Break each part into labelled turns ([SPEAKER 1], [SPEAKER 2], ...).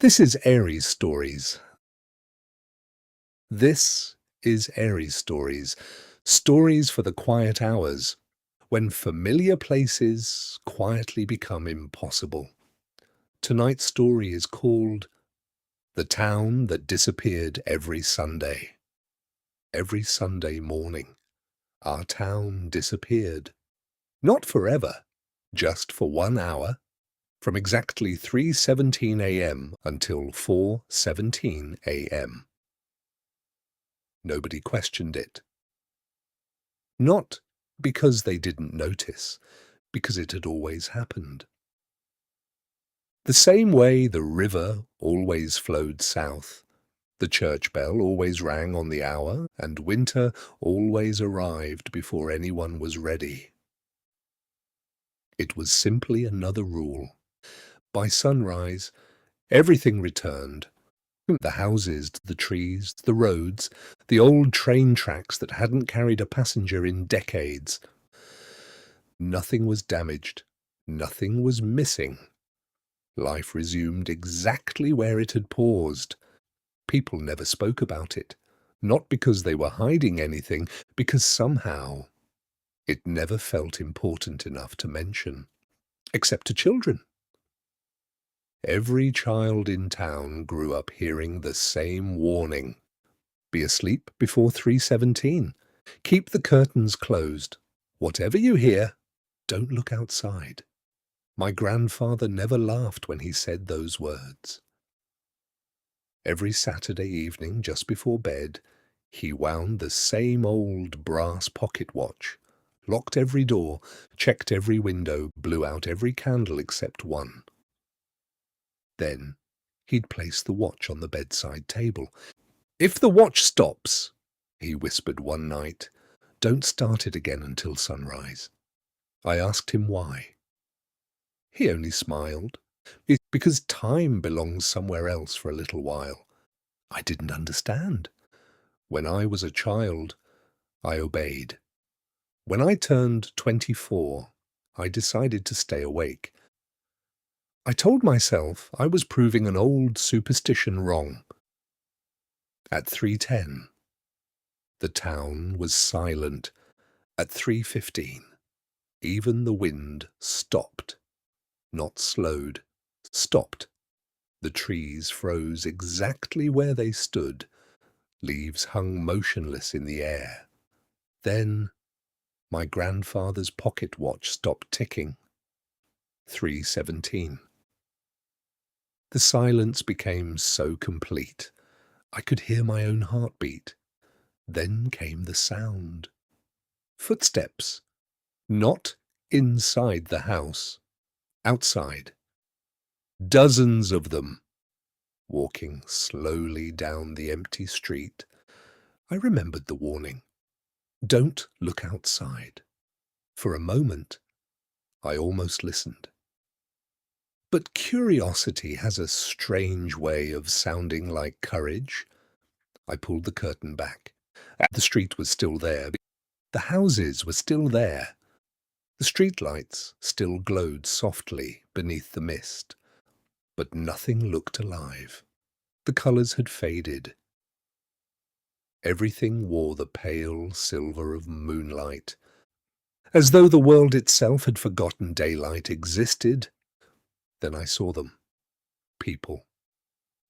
[SPEAKER 1] This is Aries Stories. This is Aries Stories. Stories for the quiet hours, when familiar places quietly become impossible. Tonight's story is called The Town That Disappeared Every Sunday. Every Sunday morning, our town disappeared. Not forever, just for 1 hour, from exactly 3:17 a.m. until 4:17 a.m. Nobody questioned it. Not because they didn't notice, because it had always happened. The same way the river always flowed south, the church bell always rang on the hour, and winter always arrived before anyone was ready. It was simply another rule. By sunrise, everything returned. The houses, the trees, the roads, the old train tracks that hadn't carried a passenger in decades. Nothing was damaged. Nothing was missing. Life resumed exactly where it had paused. People never spoke about it, not because they were hiding anything, because somehow it never felt important enough to mention, except to children. Every child in town grew up hearing the same warning. Be asleep before 3:17. Keep the curtains closed. Whatever you hear, don't look outside. My grandfather never laughed when he said those words. Every Saturday evening, just before bed, he wound the same old brass pocket watch, locked every door, checked every window, blew out every candle except one. Then he'd place the watch on the bedside table. "If the watch stops," he whispered one night, "don't start it again until sunrise." I asked him why. He only smiled. "It's because time belongs somewhere else for a little while." I didn't understand. When I was a child, I obeyed. When I turned 24, I decided to stay awake. I told myself I was proving an old superstition wrong. At 3:10, the town was silent. At 3:15, even the wind stopped. Not slowed, stopped. The trees froze exactly where they stood. Leaves hung motionless in the air. Then my grandfather's pocket watch stopped ticking. 3:17. The silence became so complete. I could hear my own heartbeat. Then came the sound. Footsteps. Not inside the house. Outside. Dozens of them. Walking slowly down the empty street. I remembered the warning. Don't look outside. For a moment, I almost listened. But curiosity has a strange way of sounding like courage. I pulled the curtain back. The street was still there. The houses were still there. The streetlights still glowed softly beneath the mist. But nothing looked alive. The colours had faded. Everything wore the pale silver of moonlight, as though the world itself had forgotten daylight existed. Then I saw them. People.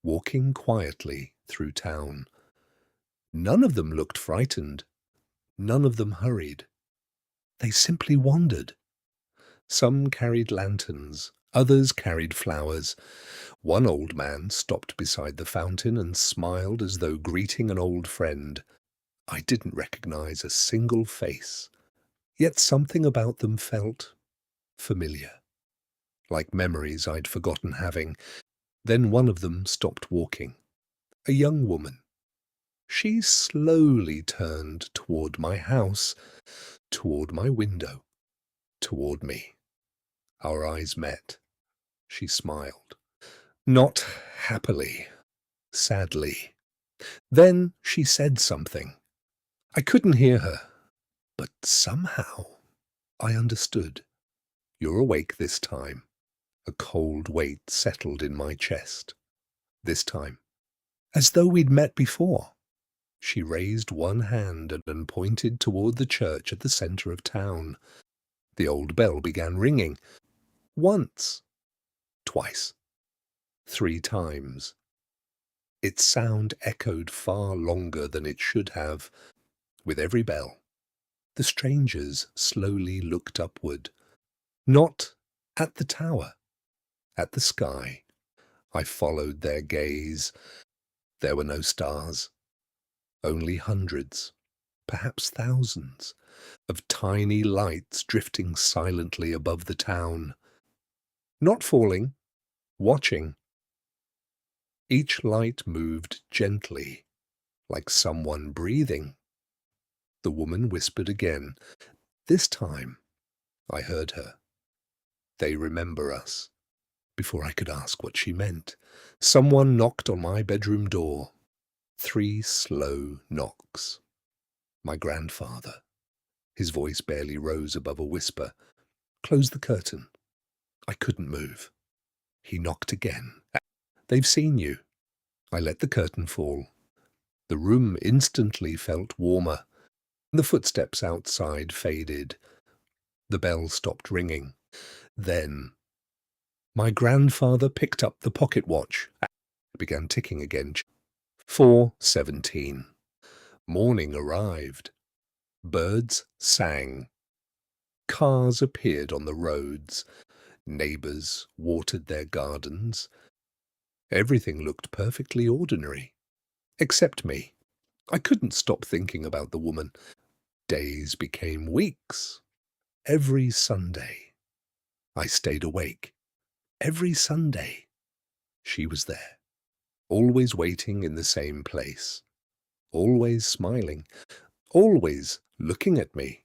[SPEAKER 1] Walking quietly through town. None of them looked frightened. None of them hurried. They simply wandered. Some carried lanterns, others carried flowers. One old man stopped beside the fountain and smiled as though greeting an old friend. I didn't recognize a single face, yet something about them felt familiar, like memories I'd forgotten having. Then one of them stopped walking. A young woman. She slowly turned toward my house, toward my window, toward me. Our eyes met. She smiled. Not happily, sadly. Then she said something. I couldn't hear her, but somehow I understood. "You're awake this time." A cold weight settled in my chest. This time, as though we'd met before, she raised one hand and pointed toward the church at the center of town. The old bell began ringing. Once, twice, 3 times. Its sound echoed far longer than it should have. With every bell, the strangers slowly looked upward. Not at the tower, at the sky. I followed their gaze. There were no stars, only hundreds, perhaps thousands, of tiny lights drifting silently above the town. Not falling, watching. Each light moved gently, like someone breathing. The woman whispered again. This time, I heard her. They remember us. Before I could ask what she meant, someone knocked on my bedroom door. 3 slow knocks. My grandfather. His voice barely rose above a whisper. Close the curtain. I couldn't move. He knocked again. They've seen you. I let the curtain fall. The room instantly felt warmer. The footsteps outside faded. The bell stopped ringing. Then my grandfather picked up the pocket watch. It began ticking again. 4:17. Morning arrived. Birds sang. Cars appeared on the roads. Neighbors watered their gardens. Everything looked perfectly ordinary. Except me. I couldn't stop thinking about the woman. Days became weeks. Every Sunday, I stayed awake. Every Sunday, she was there. Always waiting in the same place. Always smiling. Always looking at me.